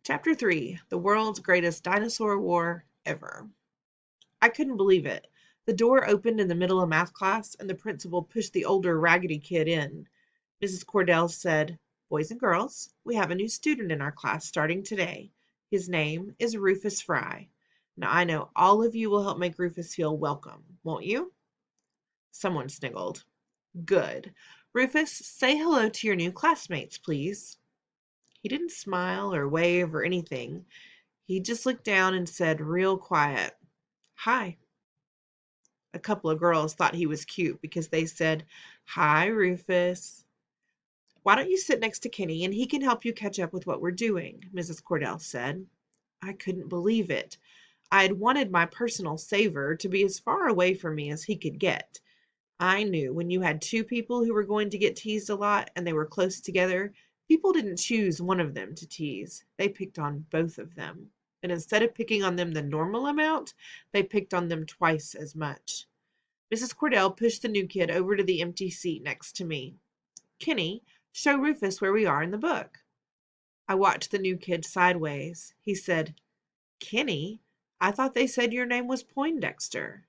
Chapter 3: The World's Greatest Dinosaur War Ever. I couldn't believe it. The door opened in the middle of math class, and the principal pushed the older, raggedy kid in. Mrs. Cordell said, "Boys and girls, we have a new student in our class starting today. His name is Rufus Fry. Now I know all of you will help make Rufus feel welcome, won't you?" Someone sniggled. "Good. Rufus, say hello to your new classmates, please." He didn't smile or wave or anything. He just looked down and said real quiet, "Hi." A couple of girls thought he was cute because they said, "Hi, Rufus." "Why don't you sit next to Kenny and he can help you catch up with what we're doing," Mrs. Cordell said. I couldn't believe it. I had wanted my personal saver to be as far away from me as he could get. I knew when you had two people who were going to get teased a lot and they were close together, people didn't choose one of them to tease. They picked on both of them. And instead of picking on them the normal amount, they picked on them twice as much. Mrs. Cordell pushed the new kid over to the empty seat next to me. "Kenny, show Rufus where we are in the book." I watched the new kid sideways. He said, "Kenny, I thought they said your name was Poindexter."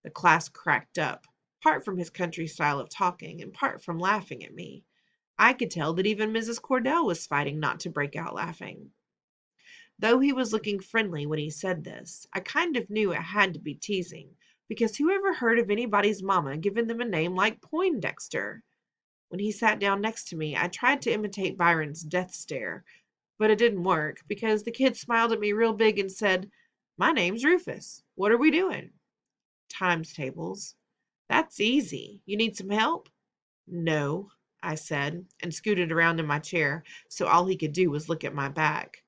The class cracked up, part from his country style of talking and part from laughing at me. I could tell that even Mrs. Cordell was fighting not to break out laughing. Though he was looking friendly when he said this, I kind of knew it had to be teasing, because who ever heard of anybody's mama giving them a name like Poindexter? When he sat down next to me, I tried to imitate Byron's death stare, but it didn't work because the kid smiled at me real big and said, "My name's Rufus. What are we doing?" "Times tables." "That's easy. You need some help?" "No," I said, and scooted around in my chair, so all he could do was look at my back.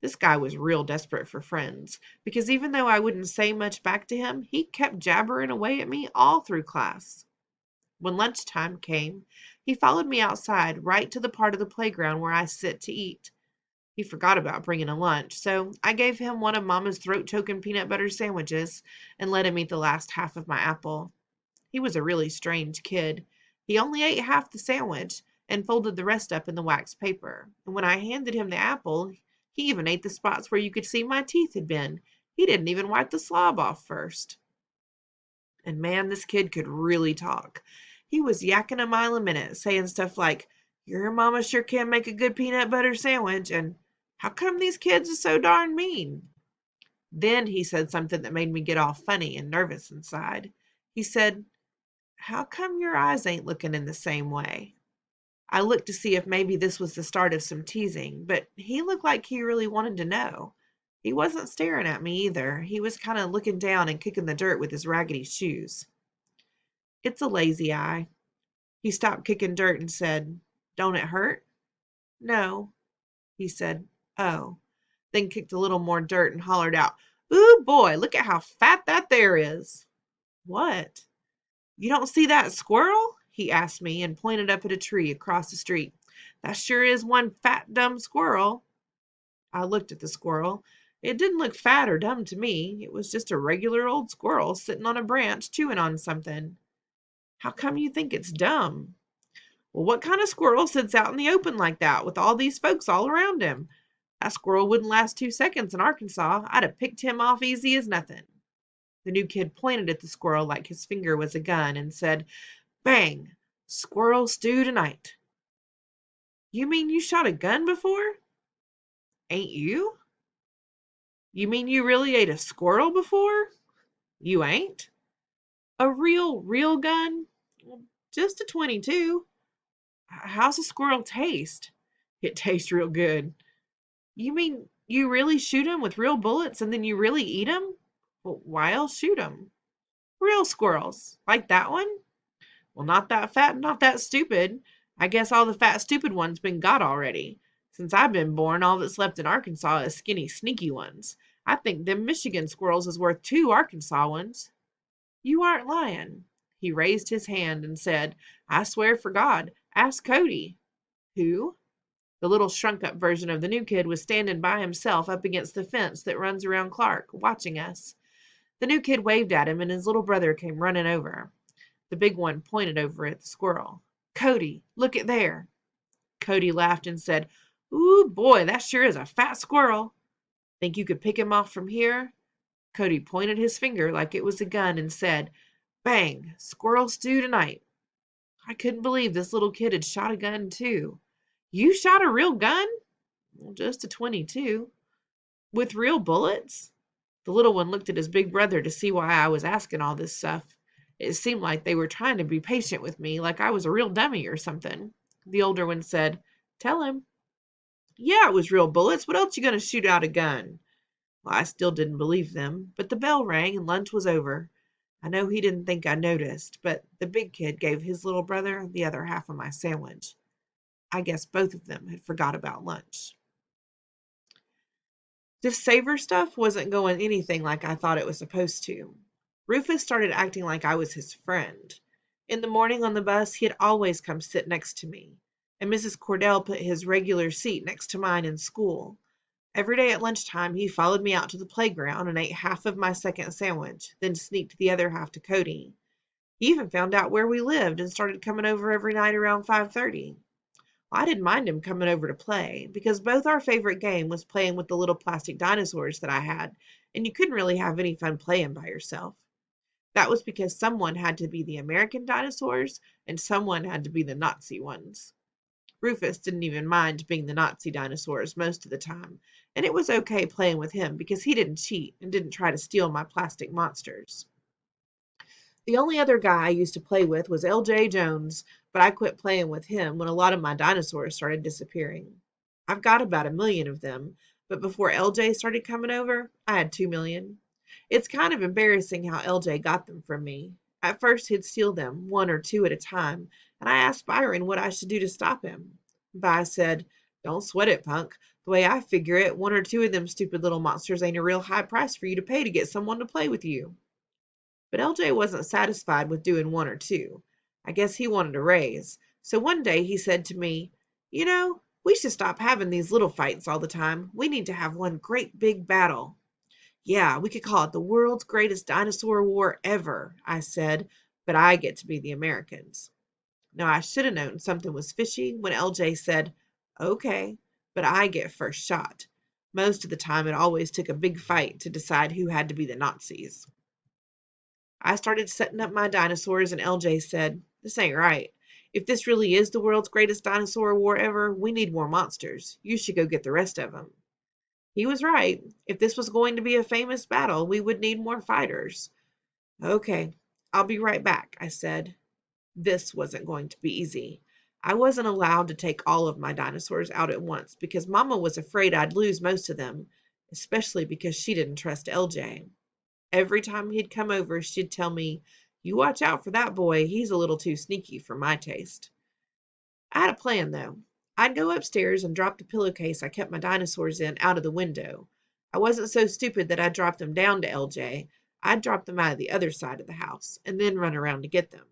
This guy was real desperate for friends, because even though I wouldn't say much back to him, he kept jabbering away at me all through class. When lunchtime came, he followed me outside right to the part of the playground where I sit to eat. He forgot about bringing a lunch, so I gave him one of Mama's throat-choking peanut butter sandwiches and let him eat the last half of my apple. He was a really strange kid. He only ate half the sandwich and folded the rest up in the wax paper. And when I handed him the apple, he even ate the spots where you could see my teeth had been. He didn't even wipe the slob off first. And man, this kid could really talk. He was yakking a mile a minute, saying stuff like, "Your mama sure can make a good peanut butter sandwich," and "How come these kids are so darn mean?" Then he said something that made me get all funny and nervous inside. He said, "How come your eyes ain't looking in the same way?" I looked to see if maybe this was the start of some teasing, but he looked like he really wanted to know. He wasn't staring at me either. He was kind of looking down and kicking the dirt with his raggedy shoes. "It's a lazy eye." He stopped kicking dirt and said, "Don't it hurt?" "No." He said, "Oh." Then kicked a little more dirt and hollered out, "Ooh, boy, look at how fat that there is." "What?" "You don't see that squirrel?" he asked me and pointed up at a tree across the street. "That sure is one fat, dumb squirrel." I looked at the squirrel. It didn't look fat or dumb to me. It was just a regular old squirrel sitting on a branch chewing on something. "How come you think it's dumb?" "Well, what kind of squirrel sits out in the open like that with all these folks all around him? That squirrel wouldn't last 2 seconds in Arkansas. I'd have picked him off easy as nothing." The new kid pointed at the squirrel like his finger was a gun and said, "Bang! Squirrel stew tonight." "You mean you shot a gun before?" "Ain't you?" "You mean you really ate a squirrel before?" "You ain't?" "A real gun?" "Well, just a 22. How's a squirrel taste?" "It tastes real good." "You mean you really shoot 'em with real bullets and then you really eat 'em?" "Well, why else shoot 'em?" "Real squirrels. Like that one?" "Well, not that fat and not that stupid. I guess all the fat, stupid ones been got already. Since I've been born, all that's left in Arkansas is skinny, sneaky ones. I think them Michigan squirrels is worth 2 Arkansas ones." "You aren't lying." He raised his hand and said, "I swear for God, ask Cody." "Who?" The little shrunk-up version of the new kid was standing by himself up against the fence that runs around Clark, watching us. The new kid waved at him, and his little brother came running over. The big one pointed over at the squirrel. "Cody, look at there." Cody laughed and said, Ooh, boy, that sure is a fat squirrel. Think you could pick him off from here? Cody pointed his finger like it was a gun and said, Bang! Squirrel stew tonight. I couldn't believe this little kid had shot a gun, too. You shot a real gun? Well, just a 22. With real bullets? The little one looked at his big brother to see why I was asking all this stuff. It seemed like they were trying to be patient with me, like I was a real dummy or something. The older one said, Tell him. Yeah, it was real bullets. What else you gonna shoot out a gun? Well, I still didn't believe them, but the bell rang and lunch was over. I know he didn't think I noticed, but the big kid gave his little brother the other half of my sandwich. I guess both of them had forgot about lunch. This Savor stuff wasn't going anything like I thought it was supposed to. Rufus started acting like I was his friend. In the morning on the bus, he'd always come sit next to me, and Mrs. Cordell put his regular seat next to mine in school. Every day at lunchtime, he followed me out to the playground and ate half of my second sandwich, then sneaked the other half to Cody. He even found out where we lived and started coming over every night around 5:30. I didn't mind him coming over to play, because both our favorite game was playing with the little plastic dinosaurs that I had, and you couldn't really have any fun playing by yourself. That was because someone had to be the American dinosaurs and someone had to be the Nazi ones. Rufus didn't even mind being the Nazi dinosaurs most of the time, and it was okay playing with him because he didn't cheat and didn't try to steal my plastic monsters. The only other guy I used to play with was L.J. Jones, but I quit playing with him when a lot of my dinosaurs started disappearing. I've got about 1 million of them, but before L.J. started coming over, I had 2 million. It's kind of embarrassing how L.J. got them from me. At first, he'd steal them, one or two at a time, and I asked Byron what I should do to stop him. Vi said, Don't sweat it, punk. The way I figure it, one or two of them stupid little monsters ain't a real high price for you to pay to get someone to play with you. But LJ wasn't satisfied with doing one or two. I guess he wanted a raise. So one day he said to me, we should stop having these little fights all the time. We need to have one great big battle. Yeah, we could call it the world's greatest dinosaur war ever, I said, but I get to be the Americans. Now, I should have known something was fishy when LJ said, Okay, but I get first shot. Most of the time, it always took a big fight to decide who had to be the Nazis. I started setting up my dinosaurs, and LJ said, This ain't right. If this really is the world's greatest dinosaur war ever, we need more monsters. You should go get the rest of them. He was right. If this was going to be a famous battle, we would need more fighters. Okay, I'll be right back, I said. This wasn't going to be easy. I wasn't allowed to take all of my dinosaurs out at once because Mama was afraid I'd lose most of them, especially because she didn't trust LJ. Every time he'd come over, she'd tell me, You watch out for that boy. He's a little too sneaky for my taste. I had a plan, though. I'd go upstairs and drop the pillowcase I kept my dinosaurs in out of the window. I wasn't so stupid that I'd drop them down to LJ. I'd drop them out of the other side of the house and then run around to get them.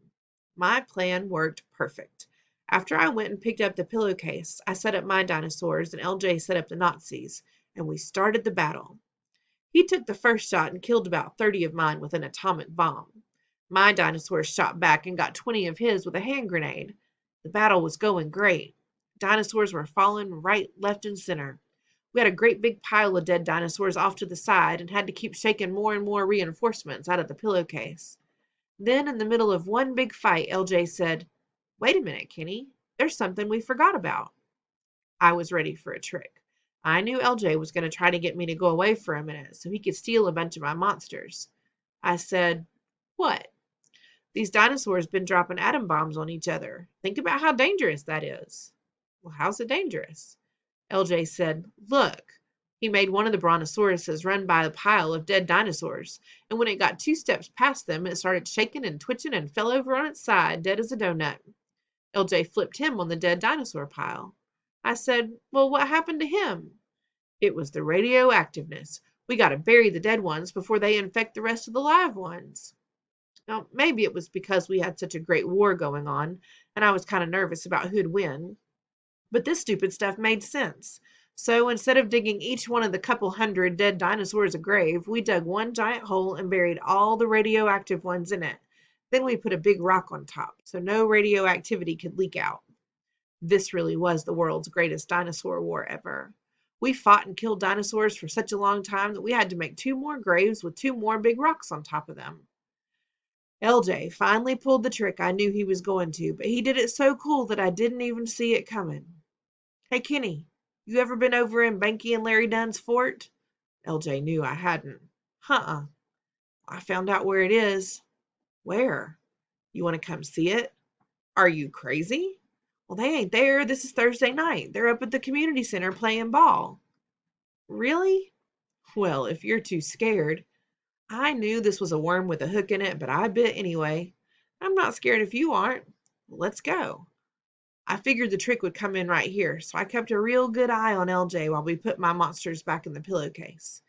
My plan worked perfect. After I went and picked up the pillowcase, I set up my dinosaurs and LJ set up the Nazis, and we started the battle. He took the first shot and killed about 30 of mine with an atomic bomb. My dinosaurs shot back and got 20 of his with a hand grenade. The battle was going great. Dinosaurs were falling right, left, and center. We had a great big pile of dead dinosaurs off to the side and had to keep shaking more and more reinforcements out of the pillowcase. Then, in the middle of one big fight, LJ said, Wait a minute, Kenny. There's something we forgot about. I was ready for a trick. I knew LJ was going to try to get me to go away for a minute so he could steal a bunch of my monsters. I said, What? These dinosaurs been dropping atom bombs on each other. Think about how dangerous that is. Well, how's it dangerous? LJ said, Look. He made one of the brontosauruses run by a pile of dead dinosaurs, and when it got 2 steps past them, it started shaking and twitching and fell over on its side, dead as a donut. LJ flipped him on the dead dinosaur pile. I said, Well, what happened to him? It was the radioactiveness. We got to bury the dead ones before they infect the rest of the live ones. Now, maybe it was because we had such a great war going on, and I was kind of nervous about who'd win. But this stupid stuff made sense. So instead of digging each one of the couple hundred dead dinosaurs a grave, we dug one giant hole and buried all the radioactive ones in it. Then we put a big rock on top, so no radioactivity could leak out. This really was the world's greatest dinosaur war ever. We fought and killed dinosaurs for such a long time that we had to make 2 more graves with 2 more big rocks on top of them. LJ finally pulled the trick I knew he was going to, but he did it so cool that I didn't even see it coming. Hey, Kenny, you ever been over in Banky and Larry Dunn's fort? LJ knew I hadn't. Huh. I found out where it is. Where? You want to come see it? Are you crazy? Well, they ain't there. This is Thursday night. They're up at the community center playing ball. Really? Well, if you're too scared. I knew this was a worm with a hook in it, but I bit anyway. I'm not scared if you aren't. Let's go. I figured the trick would come in right here, so I kept a real good eye on LJ while we put my monsters back in the pillowcase.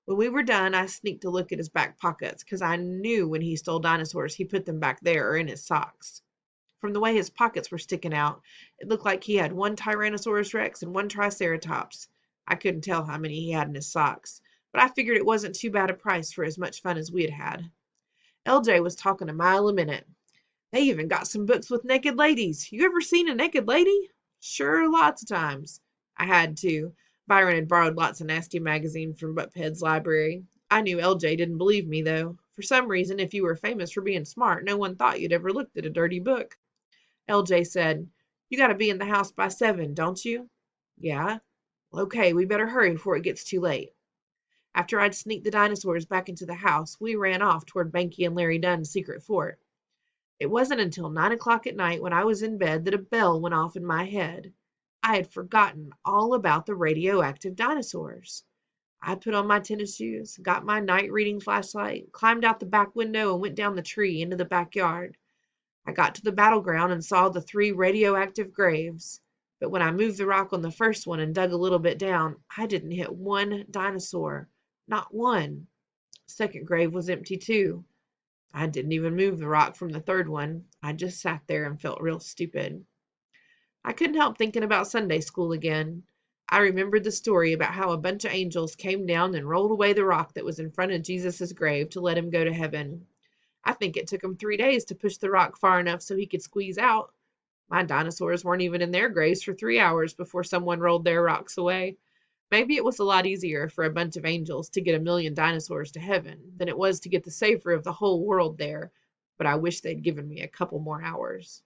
When we were done, I sneaked a look at his back pockets, because I knew when he stole dinosaurs, he put them back there or in his socks. From the way his pockets were sticking out, it looked like he had 1 Tyrannosaurus Rex and 1 Triceratops. I couldn't tell how many he had in his socks, but I figured it wasn't too bad a price for as much fun as we had had. LJ was talking a mile a minute. They even got some books with naked ladies. You ever seen a naked lady? Sure, lots of times. I had to. Byron had borrowed lots of nasty magazines from Buckhead's library. I knew LJ didn't believe me, though. For some reason, if you were famous for being smart, no one thought you'd ever looked at a dirty book. LJ said, "You got to be in the house by 7, don't you?" "Yeah." "Well, okay, we better hurry before it gets too late." After I'd sneaked the dinosaurs back into the house, we ran off toward Banky and Larry Dunn's secret fort. It wasn't until 9 o'clock at night when I was in bed that a bell went off in my head. I had forgotten all about the radioactive dinosaurs. I put on my tennis shoes, got my night reading flashlight, climbed out the back window, and went down the tree into the backyard. I got to the battleground and saw the 3 radioactive graves. But when I moved the rock on the first one and dug a little bit down, I didn't hit one dinosaur. Not one. The second grave was empty too. I didn't even move the rock from the third one. I just sat there and felt real stupid. I couldn't help thinking about Sunday school again. I remembered the story about how a bunch of angels came down and rolled away the rock that was in front of Jesus' grave to let him go to heaven. I think it took him 3 days to push the rock far enough so he could squeeze out. My dinosaurs weren't even in their graves for 3 hours before someone rolled their rocks away. Maybe it was a lot easier for a bunch of angels to get 1 million dinosaurs to heaven than it was to get the savior of the whole world there, but I wish they'd given me a couple more hours.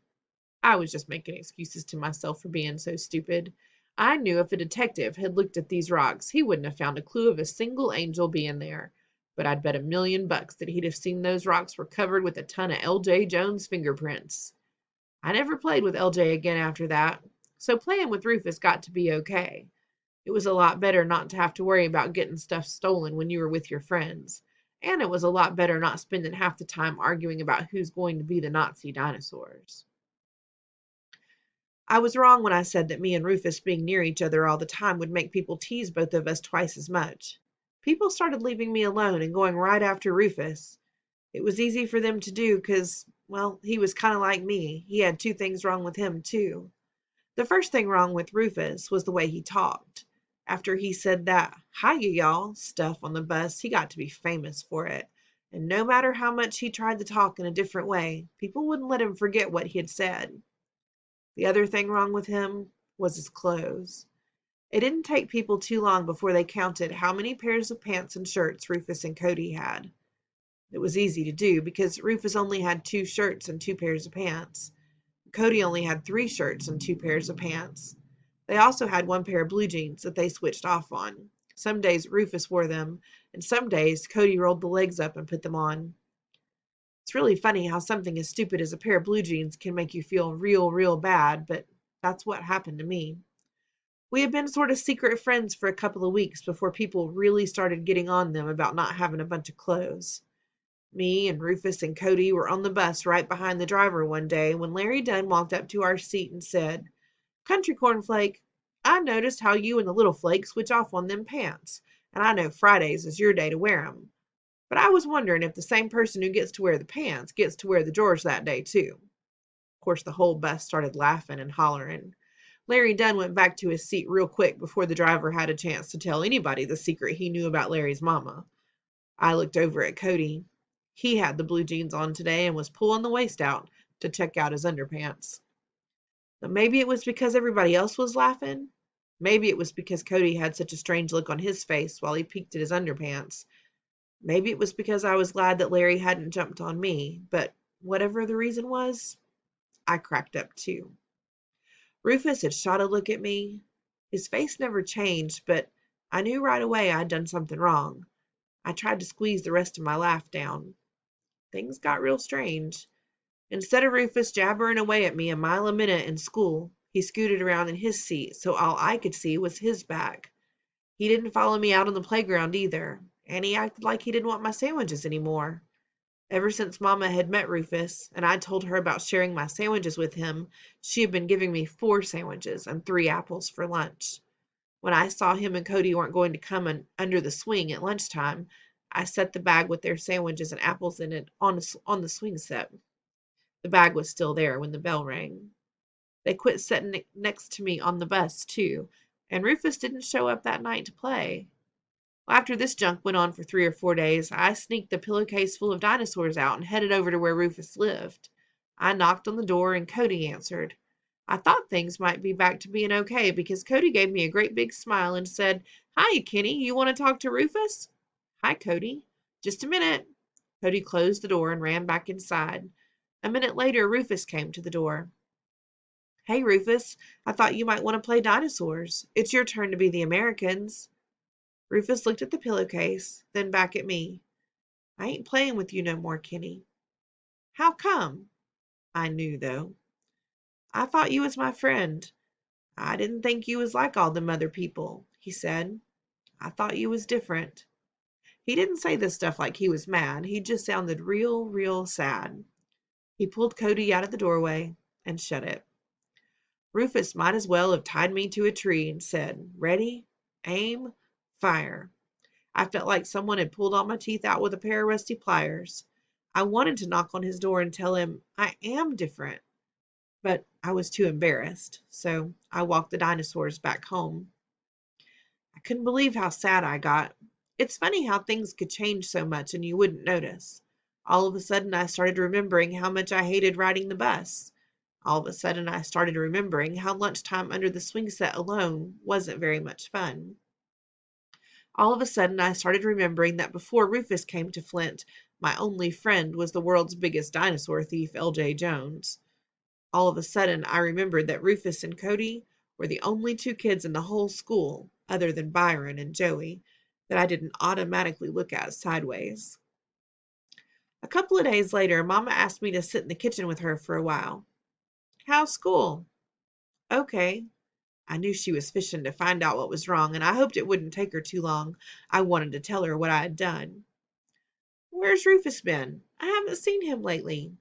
I was just making excuses to myself for being so stupid. I knew if a detective had looked at these rocks, he wouldn't have found a clue of a single angel being there. But I'd bet $1,000,000 that he'd have seen those rocks were covered with a ton of L.J. Jones fingerprints. I never played with LJ again after that, so playing with Rufus got to be okay. It was a lot better not to have to worry about getting stuff stolen when you were with your friends, and it was a lot better not spending half the time arguing about who's going to be the Nazi dinosaurs. I was wrong when I said that me and Rufus being near each other all the time would make people tease both of us twice as much. People started leaving me alone and going right after Rufus. It was easy for them to do because, well, he was kind of like me. He had 2 things wrong with him, too. The first thing wrong with Rufus was the way he talked. After he said that "hiya y'all" stuff on the bus, he got to be famous for it. And no matter how much he tried to talk in a different way, people wouldn't let him forget what he had said. The other thing wrong with him was his clothes. It didn't take people too long before they counted how many pairs of pants and shirts Rufus and Cody had. It was easy to do because Rufus only had 2 shirts and 2 pairs of pants. Cody only had 3 shirts and 2 pairs of pants. They also had 1 pair of blue jeans that they switched off on. Some days Rufus wore them, and some days Cody rolled the legs up and put them on. It's really funny how something as stupid as a pair of blue jeans can make you feel real bad, but that's what happened to me. We had been sort of secret friends for a couple of weeks before people really started getting on them about not having a bunch of clothes. Me and Rufus and Cody were on the bus right behind the driver one day when Larry Dunn walked up to our seat and said, "Country Cornflake, I noticed how you and the little flake switch off on them pants, and I know Fridays is your day to wear 'em. But I was wondering if the same person who gets to wear the pants gets to wear the drawers that day too." Of course, the whole bus started laughing and hollering. Larry Dunn went back to his seat real quick before the driver had a chance to tell anybody the secret he knew about Larry's mama. I looked over at Cody. He had the blue jeans on today and was pulling the waist out to check out his underpants. Maybe it was because everybody else was laughing. Maybe it was because Cody had such a strange look on his face while he peeked at his underpants. Maybe it was because I was glad that Larry hadn't jumped on me, but whatever the reason was, I cracked up too. Rufus had shot a look at me. His face never changed, but I knew right away I'd done something wrong. I tried to squeeze the rest of my laugh down. Things got real strange. Instead of Rufus jabbering away at me a mile a minute in school, he scooted around in his seat so all I could see was his back. He didn't follow me out on the playground either, and he acted like he didn't want my sandwiches anymore. Ever since Mama had met Rufus, and I told her about sharing my sandwiches with him, she had been giving me 4 sandwiches and 3 apples for lunch. When I saw him and Cody weren't going to come under the swing at lunchtime, I set the bag with their sandwiches and apples in it on the swing set. The bag was still there when the bell rang. They quit sitting next to me on the bus, too, and Rufus didn't show up that night to play. Well, after this junk went on for 3 or 4 days, I sneaked the pillowcase full of dinosaurs out and headed over to where Rufus lived. I knocked on the door and Cody answered. I thought things might be back to being okay because Cody gave me a great big smile and said, "Hi, Kenny, you want to talk to Rufus?" "Hi, Cody." "Just a minute." Cody closed the door and ran back inside. A minute later, Rufus came to the door. "Hey, Rufus, I thought you might want to play dinosaurs. It's your turn to be the Americans." Rufus looked at the pillowcase, then back at me. "I ain't playing with you no more, Kenny." "How come?" I knew, though. "I thought you was my friend. I didn't think you was like all them other people," he said. "I thought you was different." He didn't say this stuff like he was mad. He just sounded real, real sad. He pulled Cody out of the doorway and shut it. Rufus might as well have tied me to a tree and said, "Ready, aim, fire." I felt like someone had pulled all my teeth out with a pair of rusty pliers. I wanted to knock on his door and tell him I am different, but I was too embarrassed, so I walked the dinosaurs back home. I couldn't believe how sad I got. It's funny how things could change so much and you wouldn't notice. All of a sudden, I started remembering how much I hated riding the bus. All of a sudden, I started remembering how lunchtime under the swing set alone wasn't very much fun. All of a sudden, I started remembering that before Rufus came to Flint, my only friend was the world's biggest dinosaur thief, L.J. Jones. All of a sudden, I remembered that Rufus and Cody were the only 2 kids in the whole school, other than Byron and Joey, that I didn't automatically look at sideways. A couple of days later, Mama asked me to sit in the kitchen with her for a while. "How's school?" "Okay." I knew she was fishing to find out what was wrong, and I hoped it wouldn't take her too long. I wanted to tell her what I had done. "Where's Rufus been? I haven't seen him lately."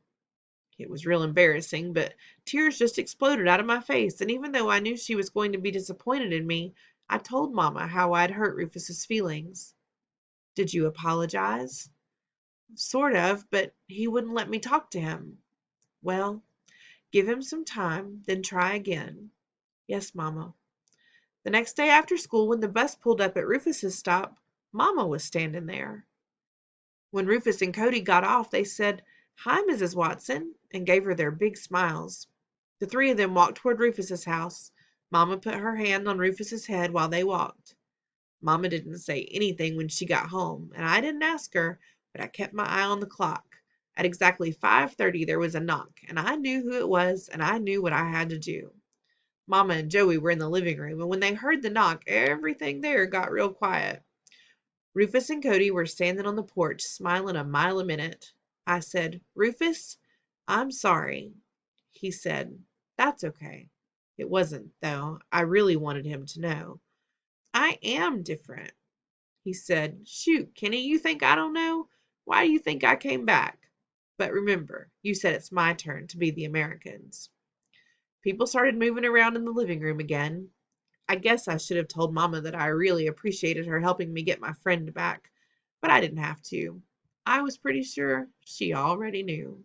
It was real embarrassing, but tears just exploded out of my face, and even though I knew she was going to be disappointed in me, I told Mama how I'd hurt Rufus's feelings. "Did you apologize?" "Sort of, but he wouldn't let me talk to him." "Well, give him some time, then try again." "Yes, Mama." The next day after school, when the bus pulled up at Rufus's stop, Mama was standing there. When Rufus and Cody got off, they said, "Hi, Mrs. Watson," and gave her their big smiles. The 3 of them walked toward Rufus's house. Mama put her hand on Rufus's head while they walked. Mama didn't say anything when she got home, and I didn't ask her, but I kept my eye on the clock. At exactly 5:30 there was a knock, and I knew who it was, and I knew what I had to do. Mama and Joey were in the living room, and when they heard the knock, everything there got real quiet. Rufus and Cody were standing on the porch, smiling a mile a minute. I said, "Rufus, I'm sorry." He said, "That's okay." It wasn't, though. I really wanted him to know. "I am different." He said, "Shoot, Kenny, you think I don't know? Why do you think I came back? But remember, you said it's my turn to be the Americans." People started moving around in the living room again. I guess I should have told Mama that I really appreciated her helping me get my friend back, but I didn't have to. I was pretty sure she already knew.